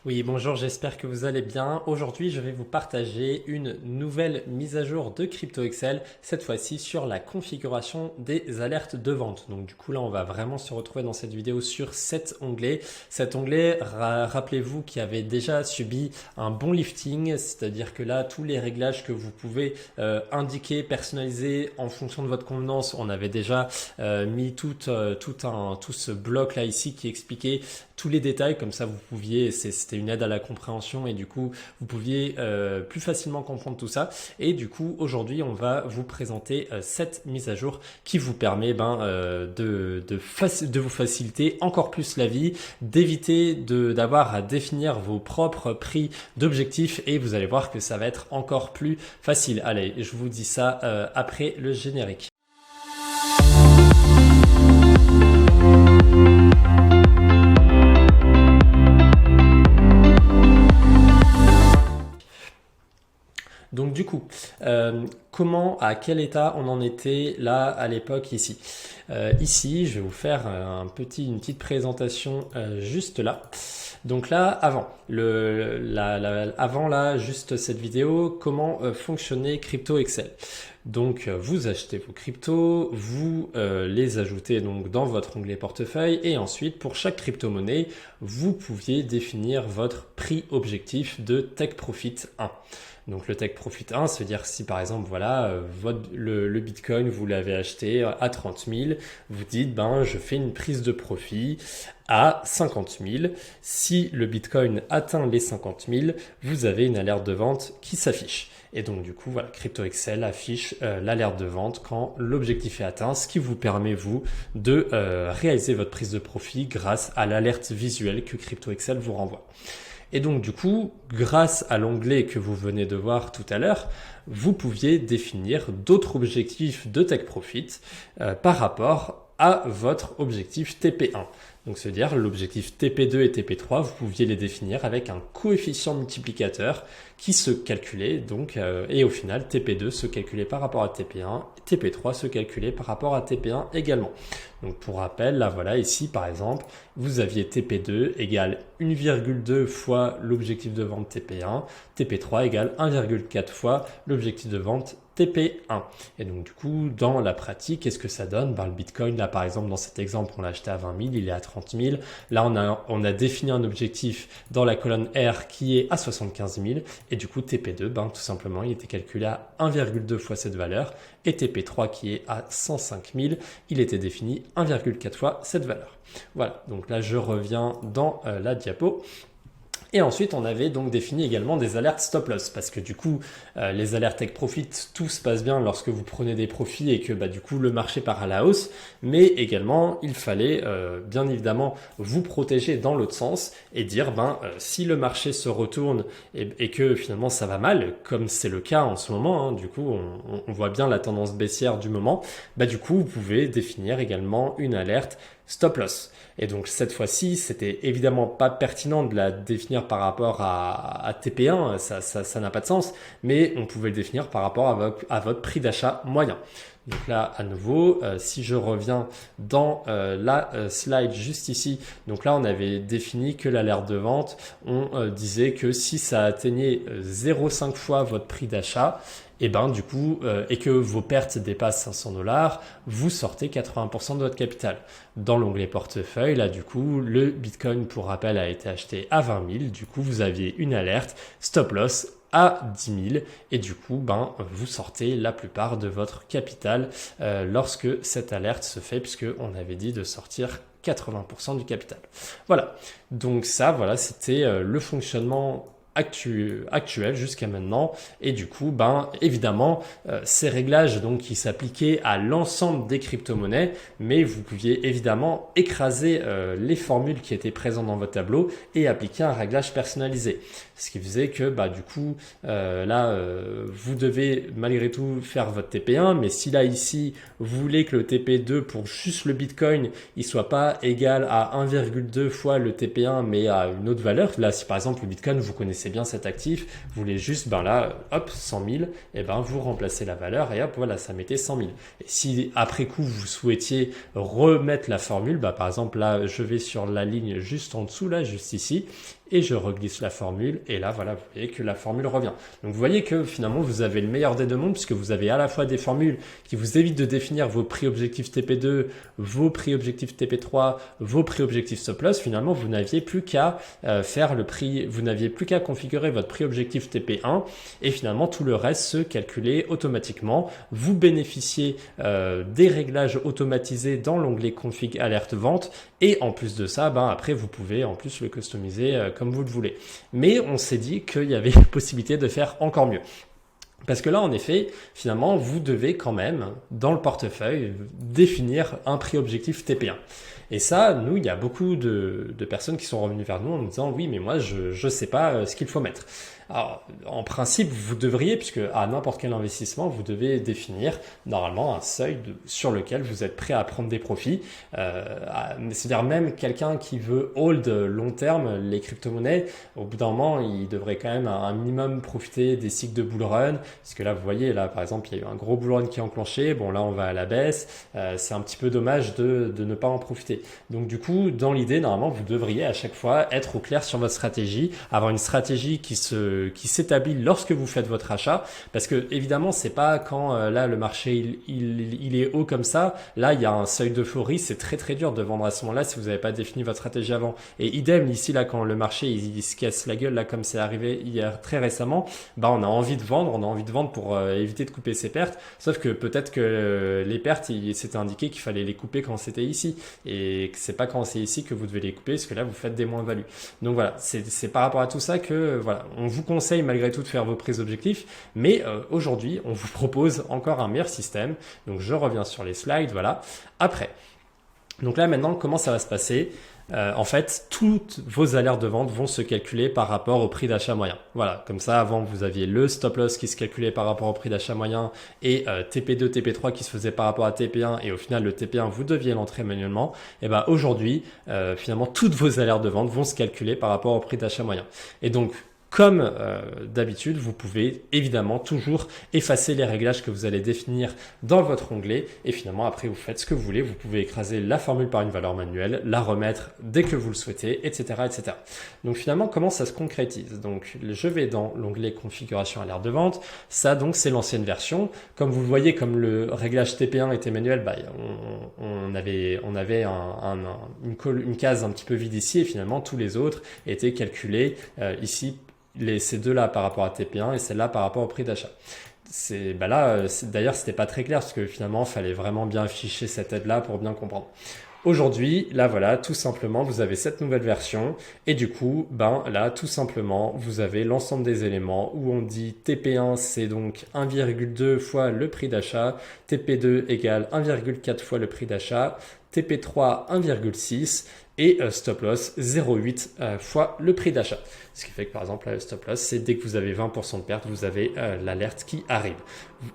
Oui, bonjour, j'espère que vous allez bien. Aujourd'hui, je vais vous partager une nouvelle mise à jour de CryptoExcel, cette fois-ci sur la configuration des alertes de vente. Donc du coup, là, on va vraiment se retrouver dans cette vidéo sur cet onglet. Cet onglet, rappelez-vous, qui avait déjà subi un bon lifting, c'est-à-dire que là, tous les réglages que vous pouvez indiquer, personnaliser en fonction de votre convenance, on avait déjà mis tout ce bloc là ici qui expliquait tous les détails, comme ça vous pouviez, c'était une aide à la compréhension et du coup vous pouviez plus facilement comprendre tout ça. Et du coup aujourd'hui on va vous présenter cette mise à jour qui vous permet de vous faciliter encore plus la vie, d'éviter d'avoir à définir vos propres prix d'objectifs et vous allez voir que ça va être encore plus facile. Allez, je vous dis ça après le générique. Donc du coup, à quel état on en était là à l'époque ici? Ici, je vais vous faire une petite présentation juste là. Donc là, avant là, juste cette vidéo, comment fonctionnait CryptoExcel. Donc vous achetez vos cryptos, vous les ajoutez donc dans votre onglet portefeuille et ensuite pour chaque crypto-monnaie, vous pouviez définir votre prix objectif de Take Profit 1. Donc le Take Profit 1, ça veut dire si par exemple voilà le Bitcoin vous l'avez acheté à 30 000, vous dites je fais une prise de profit à 50 000. Si le Bitcoin atteint les 50 000, vous avez une alerte de vente qui s'affiche. Et donc du coup, voilà, CryptoExcel affiche l'alerte de vente quand l'objectif est atteint, ce qui vous permet vous de réaliser votre prise de profit grâce à l'alerte visuelle que CryptoExcel vous renvoie. Et donc du coup, grâce à l'onglet que vous venez de voir tout à l'heure, vous pouviez définir d'autres objectifs de Take Profit par rapport à votre objectif TP1. Donc c'est-à-dire l'objectif TP2 et TP3, vous pouviez les définir avec un coefficient multiplicateur qui se calculait donc et au final TP2 se calculait par rapport à TP1, TP3 se calculait par rapport à TP1 également. Donc pour rappel, là voilà ici par exemple, vous aviez TP2 égale 1,2 fois l'objectif de vente TP1, TP3 égale 1,4 fois l'objectif de vente TP1. Et donc du coup, dans la pratique, qu'est-ce que ça donne? Le Bitcoin, là par exemple, dans cet exemple, on l'a acheté à 20 000, il est à 30 000. Là, on a défini un objectif dans la colonne R qui est à 75 000. Et du coup, TP2, tout simplement, il était calculé à 1,2 fois cette valeur. Et TP3 qui est à 105 000, il était défini 1,4 fois cette valeur. Voilà, donc là, je reviens dans la diapo. Et ensuite, on avait donc défini également des alertes stop loss parce que du coup, les alertes take profit, tout se passe bien lorsque vous prenez des profits et que du coup, le marché part à la hausse. Mais également, il fallait bien évidemment vous protéger dans l'autre sens et dire si le marché se retourne et que finalement ça va mal, comme c'est le cas en ce moment, du coup, on voit bien la tendance baissière du moment, du coup, vous pouvez définir également une alerte stop loss. Et donc cette fois-ci, c'était évidemment pas pertinent de la définir par rapport à TP1, ça n'a pas de sens, mais on pouvait le définir par rapport à votre prix d'achat moyen. Donc là, à nouveau, si je reviens dans la slide juste ici, donc là, on avait défini que l'alerte de vente, on disait que si ça atteignait 0,5 fois votre prix d'achat, et du coup, et que vos pertes dépassent 500 $, vous sortez 80% de votre capital. Dans l'onglet portefeuille, là, du coup, le Bitcoin, pour rappel, a été acheté à 20 000. Du coup, vous aviez une alerte stop loss à 10 000 et du coup vous sortez la plupart de votre capital lorsque cette alerte se fait puisque on avait dit de sortir 80% du capital. Voilà, donc ça voilà c'était le fonctionnement actuel jusqu'à maintenant et du coup évidemment ces réglages donc qui s'appliquaient à l'ensemble des crypto-monnaies mais vous pouviez évidemment écraser les formules qui étaient présentes dans votre tableau et appliquer un réglage personnalisé, ce qui faisait que du coup vous devez malgré tout faire votre TP1 mais si là ici vous voulez que le TP2 pour juste le Bitcoin il soit pas égal à 1,2 fois le TP1 mais à une autre valeur, là si par exemple le Bitcoin vous connaissez bien cet actif, vous voulez juste là hop 100 000 et vous remplacez la valeur et hop voilà ça mettait 100 000 et si après coup vous souhaitiez remettre la formule par exemple là je vais sur la ligne juste en dessous là juste ici et je reglisse la formule et là voilà, vous voyez que la formule revient. Donc vous voyez que finalement vous avez le meilleur des deux mondes puisque vous avez à la fois des formules qui vous évitent de définir vos prix objectifs TP2, vos prix objectifs TP3, vos prix objectifs stop loss. Finalement vous n'aviez plus qu'à faire le prix, vous n'aviez plus qu'à configurer votre prix objectif TP1 et finalement tout le reste se calculait automatiquement. Vous bénéficiez des réglages automatisés dans l'onglet config alerte vente et en plus de ça, après vous pouvez en plus le customiser comme vous le voulez. Mais on s'est dit qu'il y avait la possibilité de faire encore mieux. Parce que là, en effet, finalement, vous devez quand même, dans le portefeuille, définir un prix objectif TP1. Et ça, nous, il y a beaucoup de personnes qui sont revenues vers nous en nous disant « Oui, mais moi, je ne sais pas ce qu'il faut mettre ». Alors, en principe, vous devriez, puisque à n'importe quel investissement, vous devez définir normalement un seuil sur lequel vous êtes prêt à prendre des profits. C'est-à-dire même quelqu'un qui veut hold long terme les crypto-monnaies, au bout d'un moment, il devrait quand même un minimum profiter des cycles de bull run. Parce que là, vous voyez, là, par exemple, il y a eu un gros bull run qui est enclenché. Bon, là, on va à la baisse. C'est un petit peu dommage de ne pas en profiter. Donc, du coup, dans l'idée, normalement, vous devriez à chaque fois être au clair sur votre stratégie, avoir une stratégie qui s'établit lorsque vous faites votre achat, parce que évidemment c'est pas quand là le marché il est haut comme ça, là il y a un seuil d'euphorie, c'est très très dur de vendre à ce moment-là si vous n'avez pas défini votre stratégie avant. Et idem ici là quand le marché il se casse la gueule là comme c'est arrivé hier très récemment, on a envie de vendre, pour éviter de couper ses pertes, sauf que peut-être que les pertes c'était indiqué qu'il fallait les couper quand c'était ici et que c'est pas quand c'est ici que vous devez les couper parce que là vous faites des moins-values. Donc voilà, c'est par rapport à tout ça que voilà, on vous conseille malgré tout de faire vos prises d'objectifs, mais aujourd'hui, on vous propose encore un meilleur système. Donc, je reviens sur les slides, voilà. Après, donc là maintenant, comment ça va se passer ? En fait, toutes vos alertes de vente vont se calculer par rapport au prix d'achat moyen. Voilà, comme ça, avant, vous aviez le stop loss qui se calculait par rapport au prix d'achat moyen et TP2, TP3 qui se faisait par rapport à TP1 et au final, le TP1, vous deviez l'entrer manuellement. Et aujourd'hui, finalement, toutes vos alertes de vente vont se calculer par rapport au prix d'achat moyen. Et donc, comme d'habitude, vous pouvez évidemment toujours effacer les réglages que vous allez définir dans votre onglet et finalement après vous faites ce que vous voulez. Vous pouvez écraser la formule par une valeur manuelle, la remettre dès que vous le souhaitez, etc., etc. Donc finalement, comment ça se concrétise ? Donc je vais dans l'onglet configuration alerte de vente. Ça donc c'est l'ancienne version. Comme vous le voyez, comme le réglage TP1 était manuel, on avait une case un petit peu vide ici et finalement tous les autres étaient calculés ici. Ces deux-là par rapport à TP1 et celle-là par rapport au prix d'achat. D'ailleurs, c'était pas très clair parce que finalement, il fallait vraiment bien afficher cette aide-là pour bien comprendre. Aujourd'hui, là voilà, tout simplement, vous avez cette nouvelle version et du coup, là, tout simplement, vous avez l'ensemble des éléments où on dit TP1, c'est donc 1,2 fois le prix d'achat, TP2 égale 1,4 fois le prix d'achat, TP3 1,6 et stop loss 0,8 fois le prix d'achat. Ce qui fait que par exemple, le stop loss, c'est dès que vous avez 20% de perte, vous avez l'alerte qui arrive.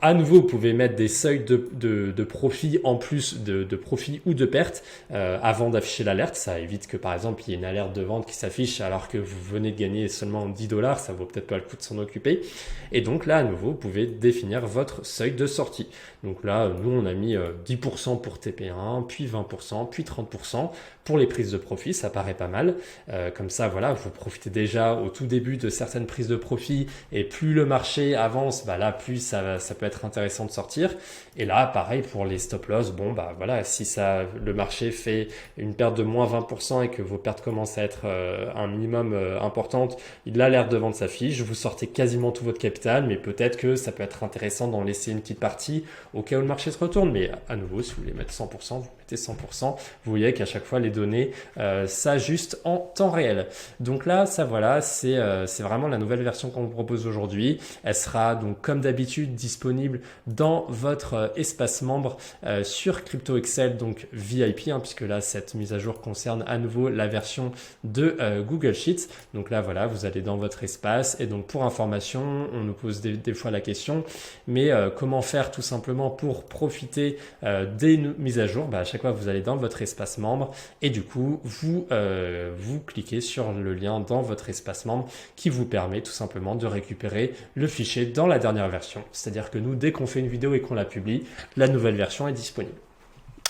À nouveau, vous pouvez mettre des seuils de profit en plus de profit ou de perte avant d'afficher l'alerte. Ça évite que par exemple, il y ait une alerte de vente qui s'affiche alors que vous venez de gagner seulement $10. Ça vaut peut-être pas le coup de s'en occuper. Et donc là, à nouveau, vous pouvez définir votre seuil de sortie. Donc là, nous, on a mis 10% pour TP1, puis 20%, puis 30% pour les prises de profit. Ça paraît pas mal. Comme ça, voilà, vous profitez déjà au tout début de certaines prises de profit et plus le marché avance, là, plus ça peut être intéressant de sortir. Et là, pareil pour les stop loss. Voilà, si le marché fait une perte de moins 20% et que vos pertes commencent à être un minimum importante, l'alerte de vente s'affiche. Vous sortez quasiment tout votre capital, mais peut-être que ça peut être intéressant d'en laisser une petite partie au cas où le marché se retourne. Mais à nouveau, si vous voulez mettre 100%, vous mettez 100%. Vous voyez qu'à chaque fois, les données s'ajustent en temps réel. Donc là, ça voilà, c'est vraiment la nouvelle version qu'on vous propose aujourd'hui. Elle sera donc comme d'habitude disponible dans votre espace membre sur Crypto Excel, donc VIP, puisque là, cette mise à jour concerne à nouveau la version de Google Sheets. Donc là, voilà, vous allez dans votre espace et donc pour information, on nous pose des fois la question, mais comment faire tout simplement pour profiter des mises à jour ? À chaque fois, vous allez dans votre espace membre et du coup, vous cliquez sur le lien dans votre espace membre qui vous permet tout simplement de récupérer le fichier dans la dernière version. C'est-à-dire que nous, dès qu'on fait une vidéo et qu'on la publie, la nouvelle version est disponible.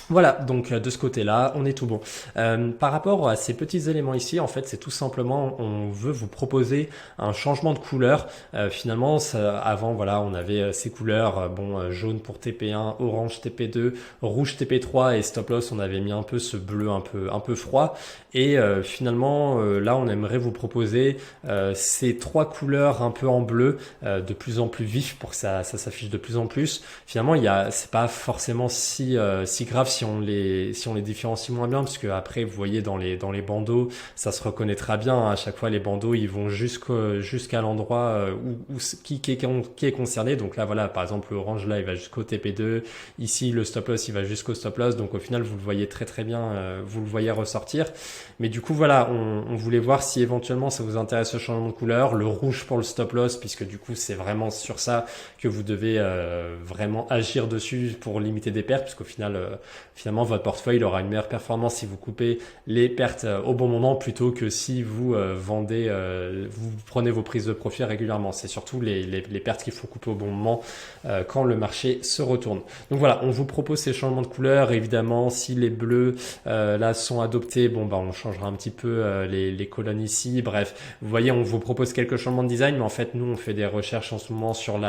Voilà, donc de ce côté-là, on est tout bon. Par rapport à ces petits éléments ici, en fait, c'est tout simplement, on veut vous proposer un changement de couleur. Finalement, avant, voilà, on avait ces couleurs, jaune pour TP1, orange TP2, rouge TP3 et stop loss, on avait mis un peu ce bleu un peu froid. Et finalement, là, on aimerait vous proposer ces trois couleurs un peu en bleu, de plus en plus vif pour que ça s'affiche de plus en plus. Finalement, c'est pas forcément si grave si on les différencie moins bien, parce que après vous voyez dans les bandeaux, ça se reconnaîtra bien, hein. À chaque fois les bandeaux ils vont jusqu'à l'endroit qui est concerné. Donc là voilà, par exemple le orange là il va jusqu'au TP2, ici le stop loss il va jusqu'au stop loss, donc au final vous le voyez très bien, vous le voyez ressortir. Mais du coup voilà, on voulait voir si éventuellement ça vous intéresse ce changement de couleur, le rouge pour le stop loss, puisque du coup c'est vraiment sur ça que vous devez vraiment agir dessus pour limiter des pertes, puisqu'au final finalement votre portefeuille aura une meilleure performance si vous coupez les pertes au bon moment, plutôt que si vous vendez, vous prenez vos prises de profit régulièrement. C'est surtout les pertes qu'il faut couper au bon moment quand le marché se retourne. Donc voilà, on vous propose ces changements de couleur. Évidemment, si les bleus là sont adoptés, on changera un petit peu les colonnes ici. Bref, vous voyez, on vous propose quelques changements de design, mais en fait nous on fait des recherches en ce moment sur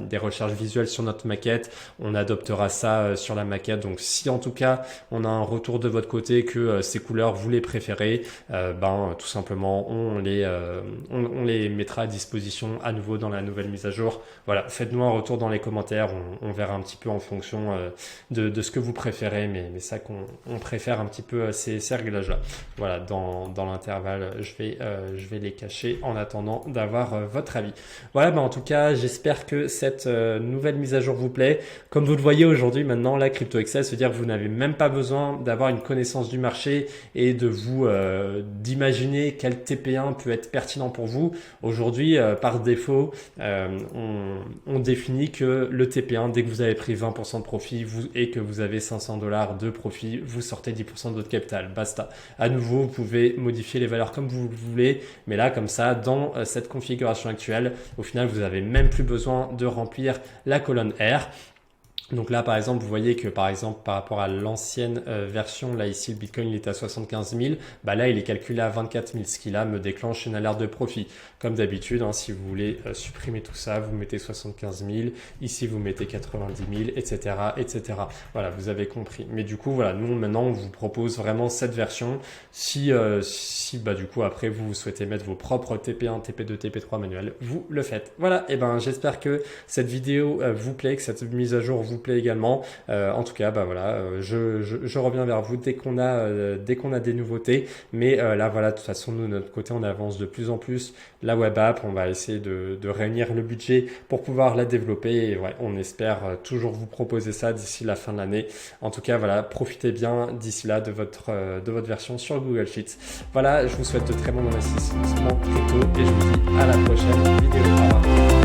des recherches visuelles sur notre maquette. On adoptera ça sur la maquette. Donc si en tout cas on a un retour de votre côté que ces couleurs vous les préférez, tout simplement on les mettra à disposition à nouveau dans la nouvelle mise à jour. Voilà, faites-nous un retour dans les commentaires, on verra un petit peu en fonction de ce que vous préférez, mais ça qu'on préfère un petit peu ces réglages là. Voilà, dans l'intervalle je vais les cacher en attendant d'avoir votre avis. Voilà, en tout cas j'espère que cette nouvelle mise à jour vous plaît. Comme vous le voyez aujourd'hui, maintenant la Crypto Excel, se dire que vous n'avez même pas besoin d'avoir une connaissance du marché et d'imaginer quel TP1 peut être pertinent pour vous. Aujourd'hui, par défaut, on définit que le TP1, dès que vous avez pris 20% de profit et que vous avez $500 de profit, vous sortez 10% de votre capital. Basta. À nouveau, vous pouvez modifier les valeurs comme vous voulez, mais là, comme ça, dans cette configuration actuelle, au final, vous n'avez même plus besoin de remplir la colonne R. Donc là, par exemple, vous voyez que par exemple, par rapport à l'ancienne version, là ici, le Bitcoin il est à 75 000, là il est calculé à 24 000, ce qui là me déclenche une alerte de profit. Comme d'habitude, si vous voulez supprimer tout ça, vous mettez 75 000, ici vous mettez 90 000, etc., etc. Voilà, vous avez compris. Mais du coup, voilà, nous maintenant on vous propose vraiment cette version. Si du coup après vous souhaitez mettre vos propres TP1, TP2, TP3 manuels, vous le faites. Voilà, et j'espère que cette vidéo vous plaît, que cette mise à jour vous plaît également. En tout cas, je reviens vers vous dès qu'on a des nouveautés. Mais là, voilà, de toute façon, nous, de notre côté, on avance de plus en plus la web app. On va essayer de réunir le budget pour pouvoir la développer. Et ouais, on espère toujours vous proposer ça d'ici la fin de l'année. En tout cas, voilà, profitez bien d'ici là de votre version sur Google Sheets. Voilà, je vous souhaite de très bons investissements crypto et je vous dis à la prochaine vidéo. Au revoir.